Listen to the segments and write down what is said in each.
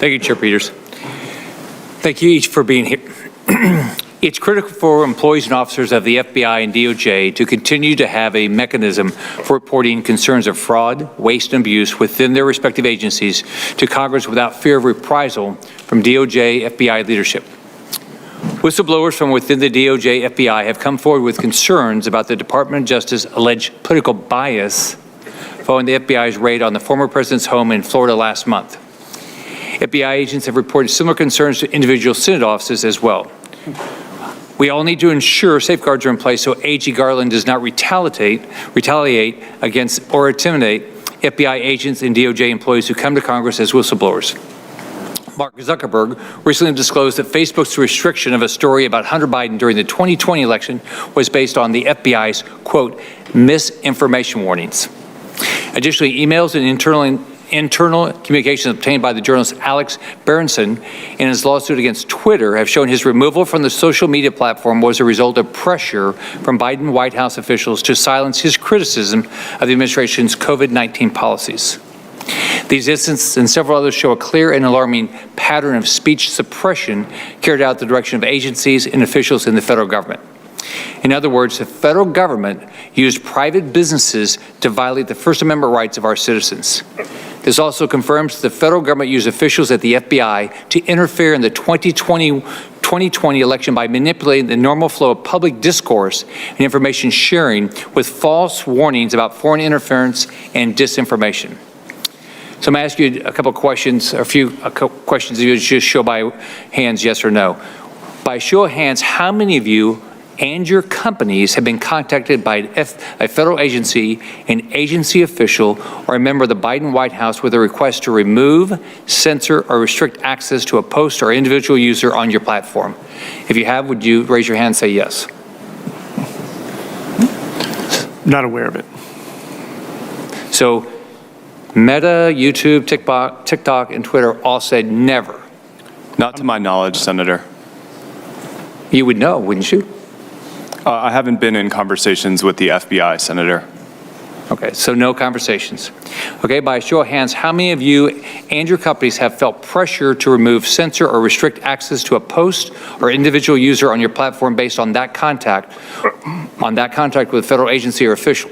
Thank you, Chair Peters. Thank you each for being here. It's critical for employees and officers of the FBI and DOJ to continue to have a mechanism for reporting concerns of fraud, waste, and abuse within their respective agencies to Congress without fear of reprisal from DOJ, FBI leadership. Whistleblowers from within the DOJ, FBI have come forward with concerns about the Department of Justice alleged political bias following the FBI's raid on the former president's home in Florida last month. FBI agents have reported similar concerns to individual Senate offices as well. We all need to ensure safeguards are in place so AG Garland does not retaliate against or intimidate FBI agents and DOJ employees who come to Congress as whistleblowers. Mark Zuckerberg recently disclosed that Facebook's restriction of a story about Hunter Biden during the 2020 election was based on the FBI's, quote, misinformation warnings. Additionally, emails and internal communications obtained by the journalist Alex Berenson in his lawsuit against Twitter have shown his removal from the social media platform was a result of pressure from Biden White House officials to silence his criticism of the administration's COVID-19 policies. These instances and several others show a clear and alarming pattern of speech suppression carried out in the direction of agencies and officials in the federal government. In other words, the federal government used private businesses to violate the First Amendment rights of our citizens. This also confirms the federal government used officials at the FBI to interfere in the 2020 election by manipulating the normal flow of public discourse and information sharing with false warnings about foreign interference and disinformation. So I'm going to ask you a couple of questions, a couple questions that you just show by hands, yes or no. By show of hands, how many of you and your companies have been contacted by a federal agency, an agency official, or a member of the Biden White House with a request to remove, censor, or restrict access to a post or individual user on your platform? If you have, would you raise your hand and say yes? Not aware of it. So Meta, YouTube, TikTok, and Twitter all said never. Not to my knowledge, Senator. You would know, wouldn't you? I haven't been in conversations with the FBI, Senator. Okay, so no conversations. Okay, by a show of hands, how many of you and your companies have felt pressure to remove, censor, or restrict access to a post or individual user on your platform based on that contact with a federal agency or official?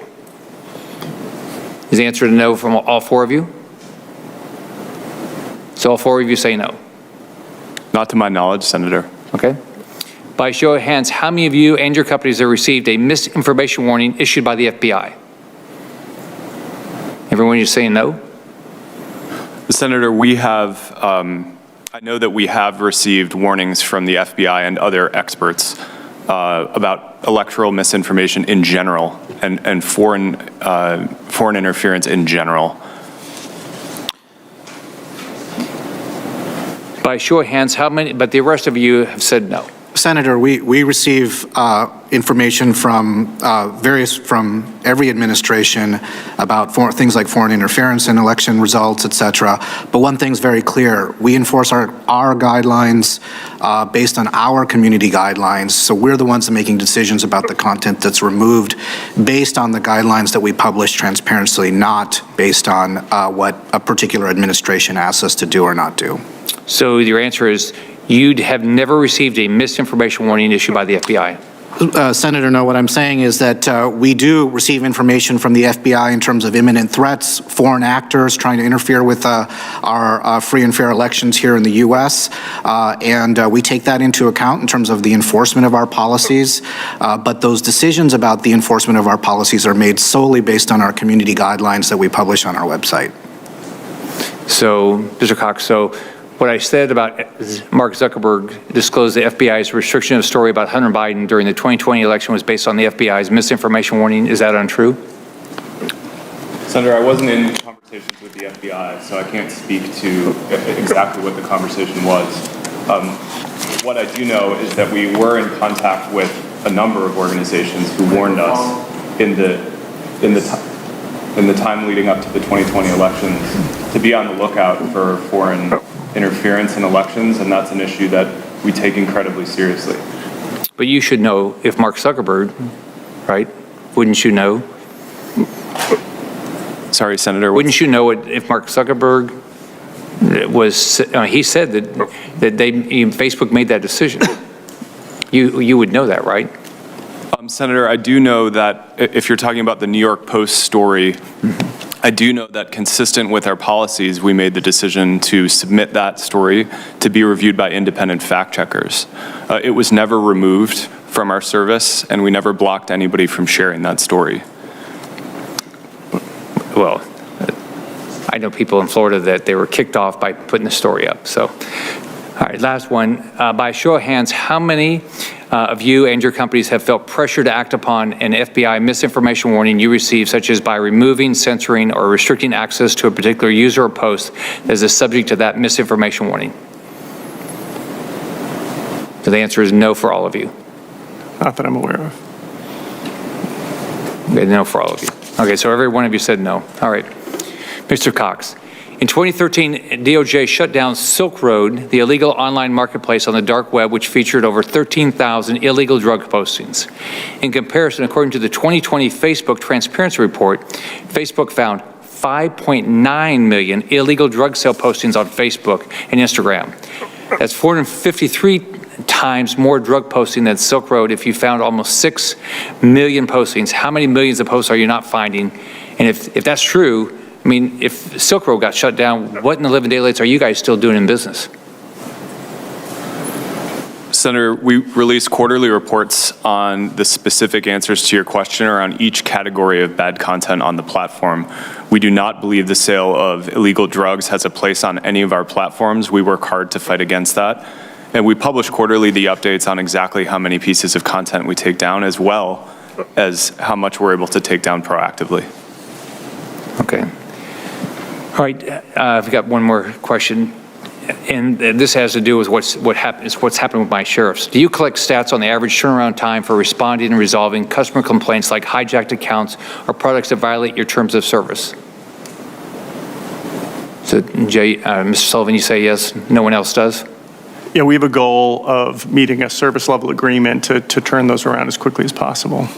Is the answer to no from all four of you? So all four of you say no? Not to my knowledge, Senator. Okay. By a show of hands, how many of you and your companies have received a misinformation warning issued by the FBI? Everyone, you're saying no? Senator, we have, I know that we have received warnings from the FBI and other experts about electoral misinformation in general and foreign interference in general. By a show of hands, how many, but the rest of you have said no? Senator, we receive information from from every administration about things like foreign interference in election results, et cetera. But one thing's very clear: we enforce our guidelines based on our community guidelines. So we're the ones making decisions about the content that's removed based on the guidelines that we publish transparently, not based on what a particular administration asks us to do or not do. So your answer is you have never received a misinformation warning issued by the FBI? Senator, no, what I'm saying is that we do receive information from the FBI in terms of imminent threats, foreign actors trying to interfere with our free and fair elections here in the U.S., and we take that into account in terms of the enforcement of our policies, but those decisions about the enforcement of our policies are made solely based on our community guidelines that we publish on our website. So, Mr. Cox, so what I said about Mark Zuckerberg disclosed the FBI's restriction of a story about Hunter Biden during the 2020 election was based on the FBI's misinformation warning. Is that untrue? Senator, I wasn't in conversations with the FBI, so I can't speak to exactly what the conversation was. What I do know is that we were in contact with a number of organizations who warned us in the time leading up to the 2020 elections to be on the lookout for foreign interference in elections, and that's an issue that we take incredibly seriously. But you should know if Mark Zuckerberg, right? Wouldn't you know? Sorry, Senator. Wouldn't you know it if Mark Zuckerberg he said that Facebook made that decision. You would know that, right? Senator, I do know that if you're talking about the New York Post story, I do know that consistent with our policies, we made the decision to submit that story to be reviewed by independent fact checkers. It was never removed from our service, and we never blocked anybody from sharing that story. Well, I know people in Florida that they were kicked off by putting the story up. So, all right, last one. By a show of hands, how many of you and your companies have felt pressure to act upon an FBI misinformation warning you received, such as by removing, censoring, or restricting access to a particular user or post that is the subject of that misinformation warning? So the answer is no for all of you. Not that I'm aware of. Okay, no for all of you. Okay, so every one of you said no. All right. Mr. Cox, in 2013, DOJ shut down Silk Road, the illegal online marketplace on the dark web, which featured over 13,000 illegal drug postings. In comparison, according to the 2020 Facebook Transparency Report, Facebook found 5.9 million illegal drug sale postings on Facebook and Instagram. That's 453 times more drug posting than Silk Road. If you found almost 6 million postings, how many millions of posts are you not finding? And if that's true, I mean, if Silk Road got shut down, what in the living daylights are you guys still doing in business? Senator, we release quarterly reports on the specific answers to your question or on each category of bad content on the platform. We do not believe the sale of illegal drugs has a place on any of our platforms. We work hard to fight against that. And we publish quarterly the updates on exactly how many pieces of content we take down, as well as how much we're able to take down proactively. Okay. All right, I've got one more question, and this has to do with what's happened with my sheriffs. Do you collect stats on the average turnaround time for responding and resolving customer complaints like hijacked accounts or products that violate your terms of service? So, Mr. Sullivan, you say yes, no one else does? Yeah, we have a goal of meeting a service level agreement to turn those around as quickly as possible.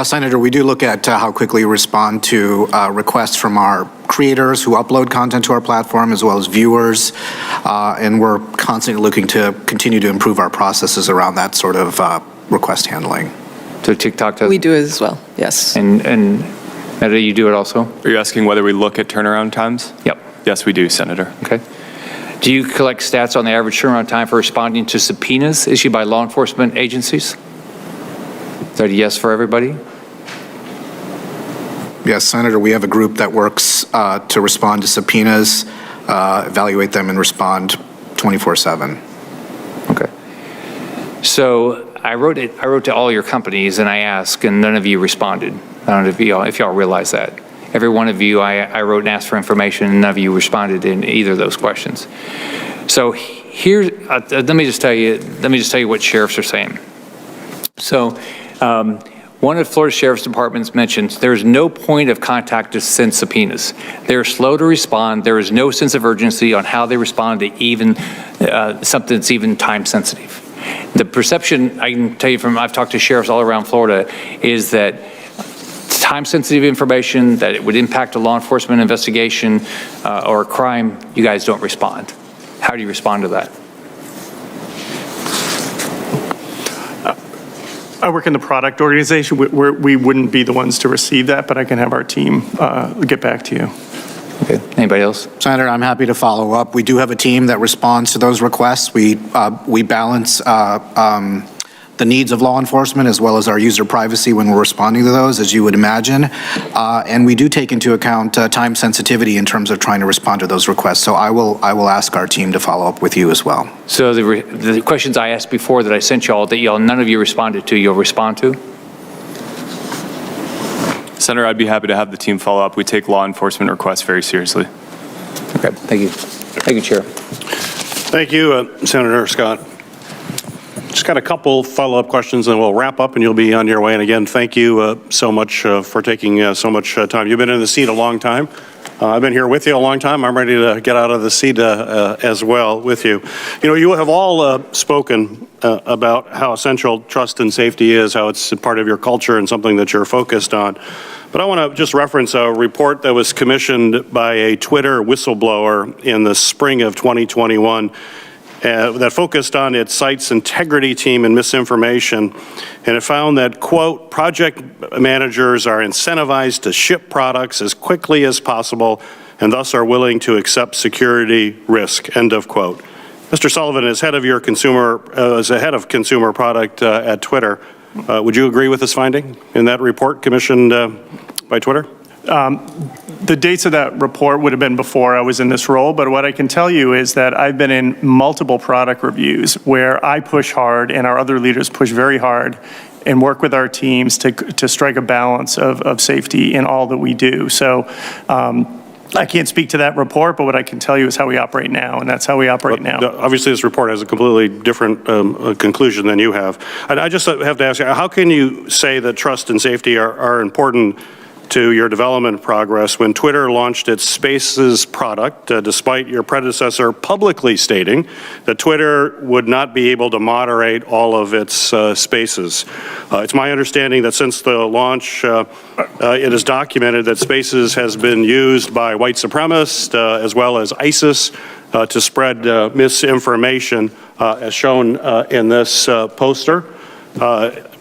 Senator, we do look at how quickly we respond to requests from our creators who upload content to our platform, as well as viewers, and we're constantly looking to continue to improve our processes around that sort of request handling. So TikTok does? We do it as well, yes. And Meta, you do it also? Are you asking whether we look at turnaround times? Yep. Yes, we do, Senator. Okay. Do you collect stats on the average turnaround time for responding to subpoenas issued by law enforcement agencies? Is that a yes for everybody? Yes, Senator, we have a group that works to respond to subpoenas, evaluate them, and respond 24/7. Okay. So I wrote to all your companies and I asked, and none of you responded. I don't know if y'all realize that. Every one of you, I wrote and asked for information, and none of you responded in either of those questions. So here, let me just tell you what sheriffs are saying. So one of Florida Sheriff's Departments mentioned there is no point of contact to send subpoenas. They're slow to respond. There is no sense of urgency on how they respond to even something that's even time sensitive. The perception, I can tell you from, I've talked to sheriffs all around Florida, is that time-sensitive information, that it would impact a law enforcement investigation or a crime, you guys don't respond. How do you respond to that? I work in the product organization. We wouldn't be the ones to receive that, but I can have our team get back to you. Okay. Anybody else? Senator, I'm happy to follow up. We do have a team that responds to those requests. We balance the needs of law enforcement as well as our user privacy when we're responding to those, as you would imagine. And we do take into account time sensitivity in terms of trying to respond to those requests. So I will ask our team to follow up with you as well. So the questions I asked before that I sent y'all that none of you responded to, you'll respond to? Senator, I'd be happy to have the team follow up. We take law enforcement requests very seriously. Okay, thank you. Thank you, Chair. Thank you, Senator Scott. Just got a couple follow-up questions and we'll wrap up and you'll be on your way. And again, thank you so much for taking so much time. You've been in the seat a long time. I've been here with you a long time. I'm ready to get out of the seat as well with you. You know, you have all spoken about how essential trust and safety is, how it's part of your culture and something that you're focused on. But I want to just reference a report that was commissioned by a Twitter whistleblower in the spring of 2021 that focused on its site's integrity team and misinformation. And it found that, quote, project managers are incentivized to ship products as quickly as possible and thus are willing to accept security risk, end of quote. Mr. Sullivan, as head of your consumer product at Twitter, would you agree with this finding in that report commissioned by Twitter? The dates of that report would have been before I was in this role, but what I can tell you is that I've been in multiple product reviews where I push hard and our other leaders push very hard and work with our teams to strike a balance of safety in all that we do. So I can't speak to that report, but what I can tell you is how we operate now, and that's how we operate now. Obviously, this report has a completely different conclusion than you have. I just have to ask you, how can you say that trust and safety are important to your development progress when Twitter launched its Spaces product, despite your predecessor publicly stating that Twitter would not be able to moderate all of its spaces? It's my understanding that since the launch, it is documented that Spaces has been used by white supremacists as well as ISIS to spread misinformation, as shown in this poster.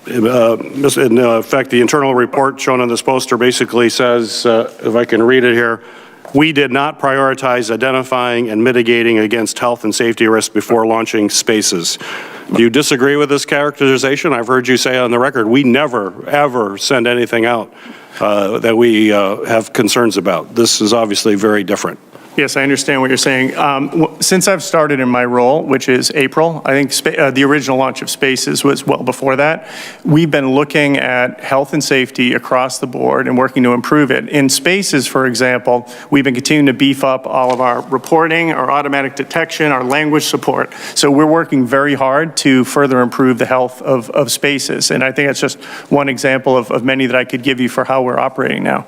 In fact, the internal report shown on this poster basically says, if I can read it here, we did not prioritize identifying and mitigating against health and safety risks before launching Spaces. Do you disagree with this characterization? I've heard you say on the record, we never, ever send anything out that we have concerns about. This is obviously very different. Yes, I understand what you're saying. Since I've started in my role, which is April, I think the original launch of Spaces was well before that. We've been looking at health and safety across the board and working to improve it. In Spaces, for example, we've been continuing to beef up all of our reporting, our automatic detection, our language support. So we're working very hard to further improve the health of Spaces. And I think that's just one example of many that I could give you for how we're operating now.